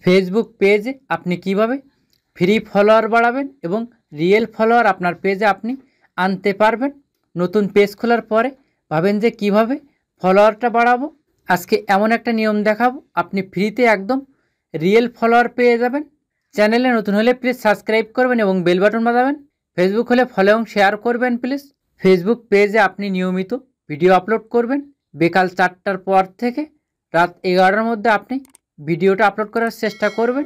Facebook পেজে আপনি কিভাবে ফ্রি ফলোয়ার বাড়াবেন এবং রিয়েল ফলোয়ার আপনার পেজে আপনি আনতে পারবেন। নতুন পেজ খোলার পরে ভাবেন যে কিভাবে ফলোয়ারটা বাড়াবো, আজকে এমন একটা নিয়ম দেখাবো আপনি ফ্রিতে একদম রিয়েল ফলোয়ার পেয়ে যাবেন। চ্যানেলে নতুন হলে প্লিজ সাবস্ক্রাইব করবেন এবং বেল বাটন বাজাবেন। ফেসবুক হলে ফলো এবং শেয়ার করবেন প্লিজ। ফেসবুক পেজে আপনি নিয়মিত ভিডিও আপলোড করবেন। বিকাল 4টার পর থেকে রাত 11টার মধ্যে আপনি ভিডিওটা আপলোড করার চেষ্টা করবেন।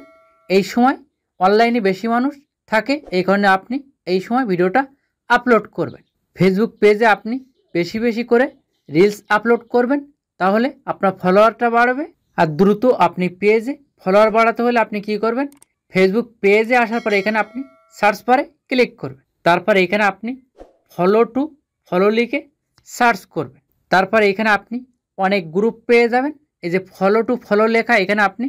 এই সময় অনলাইনে বেশি মানুষ থাকে, এই কারণে আপনি এই সময় ভিডিওটা আপলোড করবেন। ফেসবুক পেজে আপনি বেশি বেশি করে রিলস আপলোড করবেন, তাহলে আপনার ফলোয়ারটা বাড়বে। আর দ্রুত আপনি পেজে ফলোয়ার বাড়াতে হলে আপনি কি করবেন, ফেসবুক পেজে আসার পরে এখানে আপনি সার্চ বারে ক্লিক করবেন। তারপর এখানে আপনি ফলো টু ফলো লিখে সার্চ করবেন। তারপর এখানে আপনি অনেক গ্রুপ পেয়ে যাবেন। এই যে ফলো টু ফলো লেখা, এখানে আপনি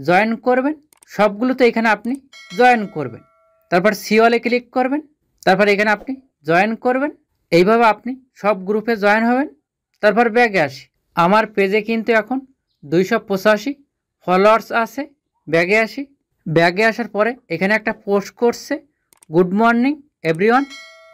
জয়েন করবেন। সবগুলোতে এখানে আপনি জয়েন করবেন। তারপর সিওলে ক্লিক করবেন। তারপর এখানে আপনি জয়েন করবেন। এইভাবে আপনি সব গ্রুপে জয়েন হবেন। তারপর ব্যাগে আসি, আমার পেজে কিন্তু এখন 285 ফলোয়ার্স আছে। ব্যাগে আসি, ব্যাগে আসার পরে এখানে একটা পোস্ট করছে, good morning everyone,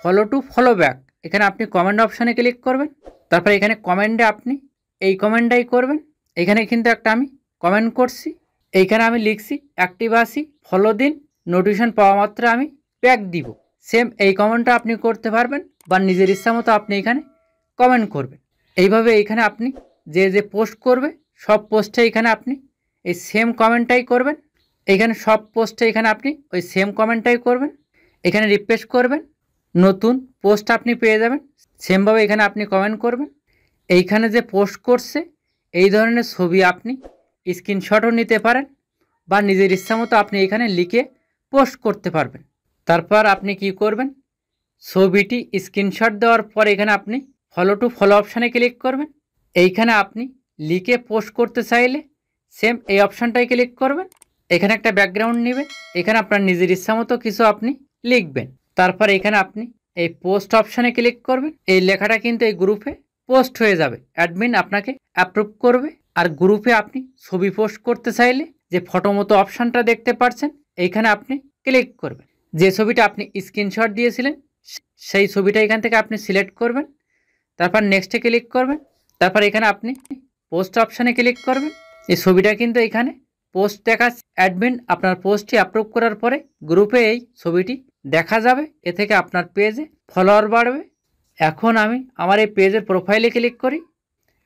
follow to follow back. এখানে আপনি কমেন্ট অপশানে ক্লিক করবেন। তারপর এখানে কমেন্টে আপনি এই কমেন্টটাই করবেন। এখানে কিন্তু একটা আমি কমেন্ট করছি, এইখানে আমি লিখছি অ্যাক্টিভ আসি, ফলো দিন, নোটিফিকেশন পাওয়া মাত্র আমি ব্যাক দিব। সেম এই কমেন্টটা আপনি করতে পারবেন বা নিজের ইচ্ছা মতো আপনি এখানে কমেন্ট করবেন। এইভাবে এইখানে আপনি যে যে পোস্ট করবে সব পোস্টে এখানে আপনি এই সেম কমেন্টটাই করবেন। এখানে সব পোস্টে এখানে আপনি ওই সেম কমেন্টটাই করবেন। এখানে রিফ্রেশ করবেন, নতুন পোস্ট আপনি পেয়ে যাবেন। সেমভাবে এখানে আপনি কমেন্ট করবেন। এইখানে যে পোস্ট করছে এই ধরনের ছবি আপনি স্ক্রিনশটও নিতে পারেন বা নিজের ইচ্ছা মতো আপনি এখানে লিখে পোস্ট করতে পারবেন। তারপর আপনি কি করবেন, ছবিটি স্ক্রিনশট দেওয়ার পর এখানে আপনি ফলো টু ফলো অপশানে ক্লিক করবেন। এইখানে আপনি লিখে পোস্ট করতে চাইলে সেম এই অপশানটাই ক্লিক করবেন। এখানে একটা ব্যাকগ্রাউন্ড নেবেন, এখানে আপনার নিজের ইচ্ছা মতো কিছু আপনি লিখবেন। তারপর এখানে আপনি এই পোস্ট অপশানে ক্লিক করবেন। এই লেখাটা কিন্তু এই গ্রুপে পোস্ট হয়ে যাবে, অ্যাডমিন আপনাকে অ্যাপ্রুভ করবে। আর গ্রুপে আপনি ছবি পোস্ট করতে চাইলে যে ফটো মতো অপশানটা দেখতে পাচ্ছেন এইখানে আপনি ক্লিক করবেন। যে ছবিটা আপনি স্ক্রিনশট দিয়েছিলেন সেই ছবিটা এখান থেকে আপনি সিলেক্ট করবেন। তারপর নেক্সটে ক্লিক করবেন। তারপর এখানে আপনি পোস্ট অপশানে ক্লিক করবেন। এই ছবিটা কিন্তু এখানে পোস্ট দেখা, অ্যাডমিন আপনার পোস্টটি অ্যাপ্রুভ করার পরে গ্রুপে এই ছবিটি দেখা যাবে। এ থেকে আপনার পেজে ফলোয়ার বাড়বে। এখন আমি আমার এই পেজের প্রোফাইলে ক্লিক করি।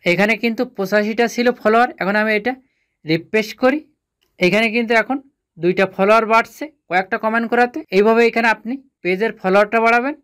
এখানে কিন্তু 85টা ছিল ফলোয়ার, এখন আমি এটা রিফ্রেশ করি। এখানে কিন্তু এখন 2টা ফলোয়ার বাড়ছে কয়েকটা কমেন্ট করাতে। এইভাবে এখানে আপনি পেজের ফলোয়ারটা বাড়াবেন।